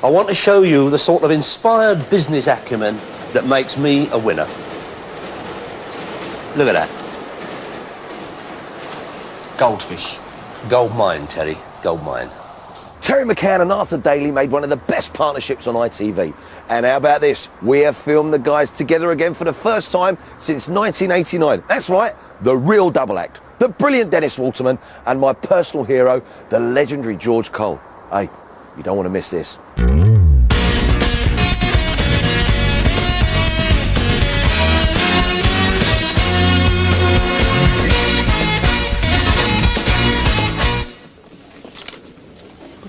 I want to show you the sort of inspired business acumen that makes me a winner. Look at that. Goldfish. Gold mine, Terry. Gold mine. Terry McCann and Arthur Daly made one of the best partnerships on ITV. And how about this? We have filmed the guys together again for the first time since 1989. That's right, the real double act. The brilliant Dennis Waterman and my personal hero, the legendary George Cole. Hey, you don't want to miss this.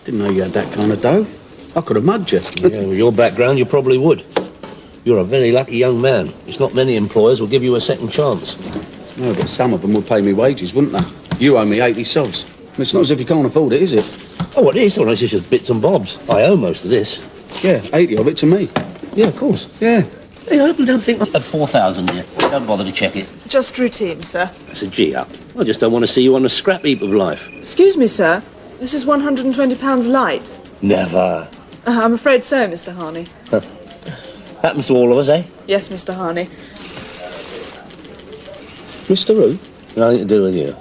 Didn't know you had that kind of dough. I could have mugged you. Yeah, with your background, you probably would. You're a very lucky young man. It's not many employers will give you a second chance. No, but some of them would pay me wages, wouldn't they? You owe me 80 sovs. It's not as if you can't afford it, is it? Oh, it is? Well, it's just bits and bobs. I owe most of this. Yeah, 80 of it to me. Yeah, of course. Yeah. Hey, I hope you don't think I've 4,000 yet. Don't bother to check it. Just routine, sir. That's a G up. I just don't want to see you on a scrap heap of life. Excuse me, sir. This is £120 light. Never. I'm afraid so, Mr. Harney. Happens to all of us, eh? Yes, Mr. Harney. Mr. Who? Nothing to do with you.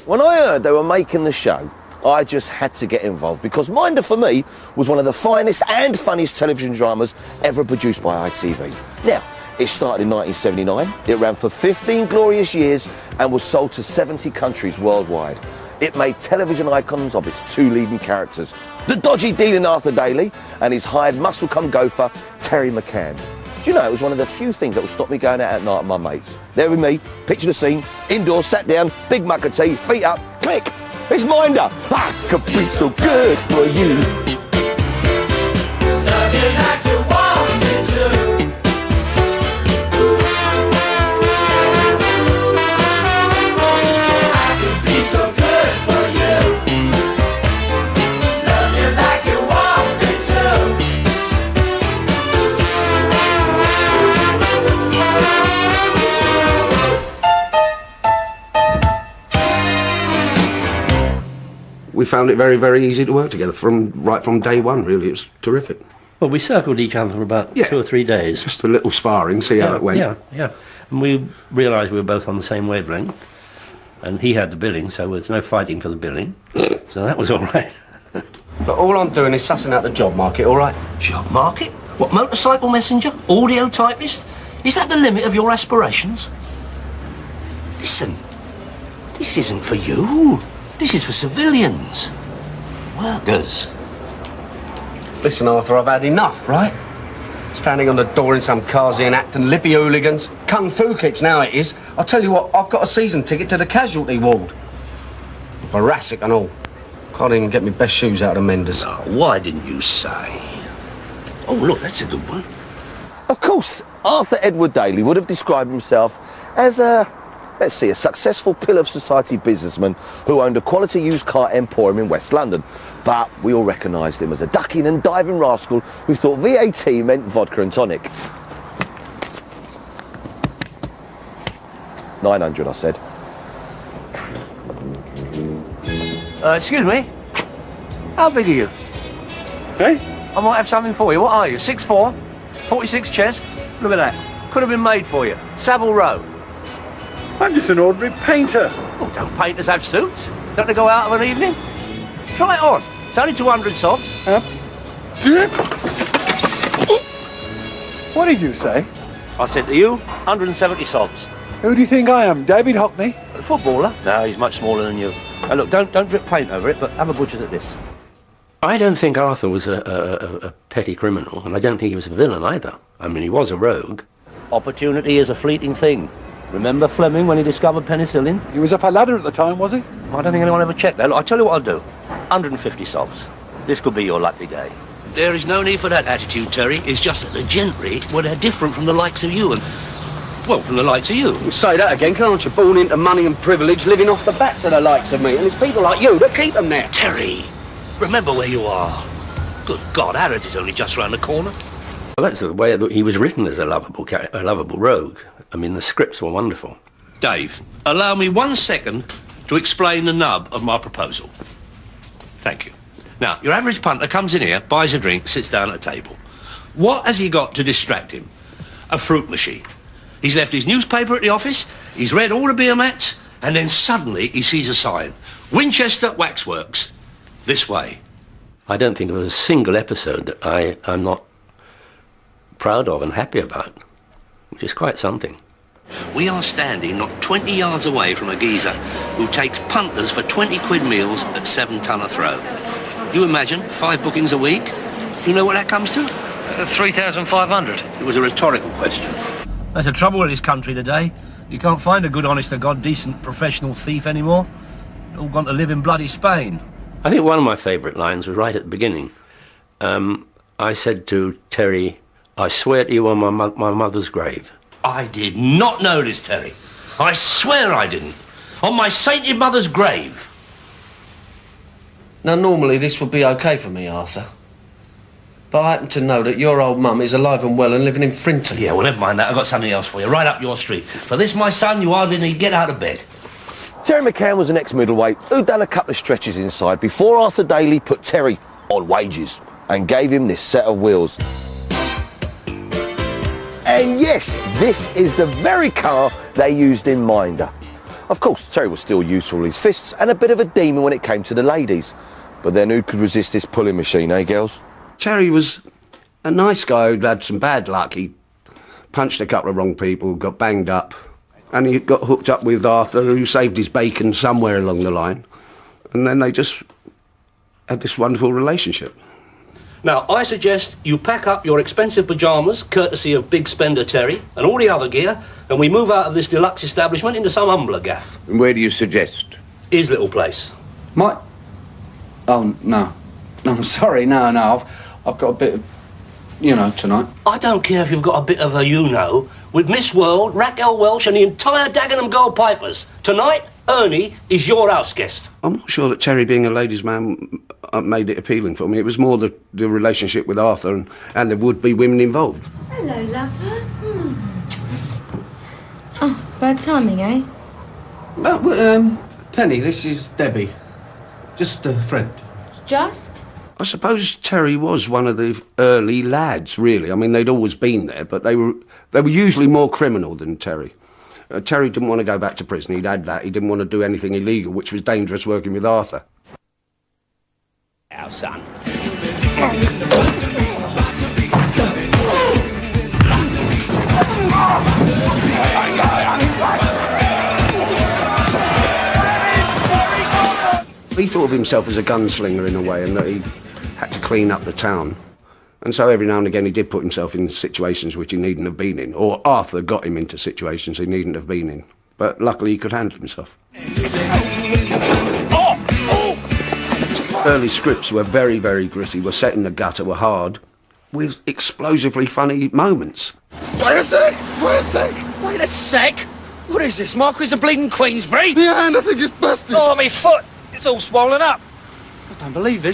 When I heard they were making the show, I just had to get involved because Minder, for me, was one of the finest and funniest television dramas ever produced by ITV. Now, it started in 1979, it ran for 15 glorious years and was sold to 70 countries worldwide. It made television icons of its two leading characters, the dodgy dealing Arthur Daly and his hired muscle-cum-gopher, Terry McCann. Do you know, it was one of the few things that would stop me going out at night with my mates. There with me, picture the scene, indoors, sat down, big mug of tea, feet up, click! It's Minder! I could be so good for you. Love you like you want me to. I could be so good for you. Love you like you want me to. We found it very, very easy to work together right from day one, really. It was terrific. Well, we circled each other for about 2 or 3 days. Just a little sparring, see how it went. Yeah. And we realised we were both on the same wavelength. And he had the billing, so there's no fighting for the billing. So that was all right. But all I'm doing is sussing out the job market, all right? Job market? What, motorcycle messenger? Audio typist? Is that the limit of your aspirations? Listen, this isn't for you. This is for civilians. Workers. Listen, Arthur, I've had enough, right? Standing on the door in some Kazi and acting lippy hooligans. Kung fu kicks now it is. I'll tell you what, I've got a season ticket to the casualty ward. Boracic and all. Can't even get me best shoes out of Mendes. Oh, why didn't you say? Oh, look, that's a good one. Of course, Arthur Edward Daly would have described himself as a successful pillar of society businessman who owned a quality used car emporium in West London. But we all recognised him as a ducking and diving rascal who thought VAT meant vodka and tonic. 900, I said. Excuse me? How big are you? Hey? I might have something for you. What are you, 6'4"? 46 chest? Look at that. Could have been made for you. Savile Row. I'm just an ordinary painter. Oh, don't painters have suits? Don't they go out of an evening? Try it on. It's only 200 sobs. What did you say? I said to you, 170 sobs. Who do you think I am, David Hockney? A footballer? No, he's much smaller than you. Now look, don't drip paint over it, but have a butcher's at this. I don't think Arthur was a petty criminal, and I don't think he was a villain either. I mean, he was a rogue. Opportunity is a fleeting thing. Remember Fleming when he discovered penicillin? He was up a ladder at the time, was he? I don't think anyone ever checked that. Look, I'll tell you what I'll do. 150 sobs. This could be your lucky day. There is no need for that attitude, Terry. It's just that the gentry, well, they're different from the likes of you and, well, from the likes of you. You say that again, can't you? Born into money and privilege, living off the backs of the likes of me. And it's people like you that keep them there. Terry, remember where you are. Good God, Harrods is only just round the corner. Well, that's the way he was written as a lovable rogue. I mean, the scripts were wonderful. Dave, allow me 1 second to explain the nub of my proposal. Thank you. Now, your average punter comes in here, buys a drink, sits down at a table. What has he got to distract him? A fruit machine. He's left his newspaper at the office, he's read all the beer mats, and then suddenly he sees a sign. Winchester Waxworks. This way. I don't think there was a single episode that I'm not proud of and happy about, which is quite something. We are standing not 20 yards away from a geezer who takes punters for 20 quid meals at 7 ton a throw. You imagine 5 bookings a week? Do you know what that comes to? 3,500. It was a rhetorical question. There's a trouble with this country today. You can't find a good, honest-to-God, decent, professional thief anymore. They're all gone to live in bloody Spain. I think one of my favourite lines was right at the beginning. I said to Terry, I swear to you on my mother's grave. I did not know this, Terry. I swear I didn't. On my sainted mother's grave. Now, normally this would be okay for me, Arthur. But I happen to know that your old mum is alive and well and living in Frinton. Yeah, well, never mind that. I've got something else for you, right up your street. For this, my son, you hardly need to get out of bed. Terry McCann was an ex-middleweight who'd done a couple of stretches inside before Arthur Daly put Terry on wages and gave him this set of wheels. And yes, this is the very car they used in Minder. Of course, Terry was still useful with his fists and a bit of a demon when it came to the ladies. But then who could resist this pulling machine, eh, girls? Terry was a nice guy who'd had some bad luck. He punched a couple of wrong people, got banged up, and he got hooked up with Arthur, who saved his bacon somewhere along the line. And then they just had this wonderful relationship. Now, I suggest you pack up your expensive pyjamas, courtesy of Big Spender Terry, and all the other gear, and we move out of this deluxe establishment into some humbler gaff. And where do you suggest? His little place. My... Oh, no. No, I'm sorry, no. I've got a bit of, tonight. I don't care if you've got a bit of a with Miss World, Raquel Welch, and the entire Dagenham Gold Pipers. Tonight, Ernie is your house guest. I'm not sure that Terry being a ladies' man made it appealing for me. It was more the relationship with Arthur and there would be women involved. Hello, lover. Oh, bad timing, eh? Penny, this is Debbie. Just a friend. Just? I suppose Terry was one of the early lads, really. I mean, they'd always been there, but they were usually more criminal than Terry. Terry didn't want to go back to prison. He'd had that. He didn't want to do anything illegal, which was dangerous working with Arthur. Our son. He thought of himself as a gunslinger in a way, and that he had to clean up the town. And so every now and again he did put himself in situations which he needn't have been in, or Arthur got him into situations he needn't have been in. But luckily he could handle himself. Early scripts were very, very gritty, were set in the gutter, were hard, with explosively funny moments. Wait a sec! Wait a sec! What is this, Marquis of Bleeding Queensbury? The hand, I think it's busted. Oh, my foot! It's all swollen up. I don't believe this.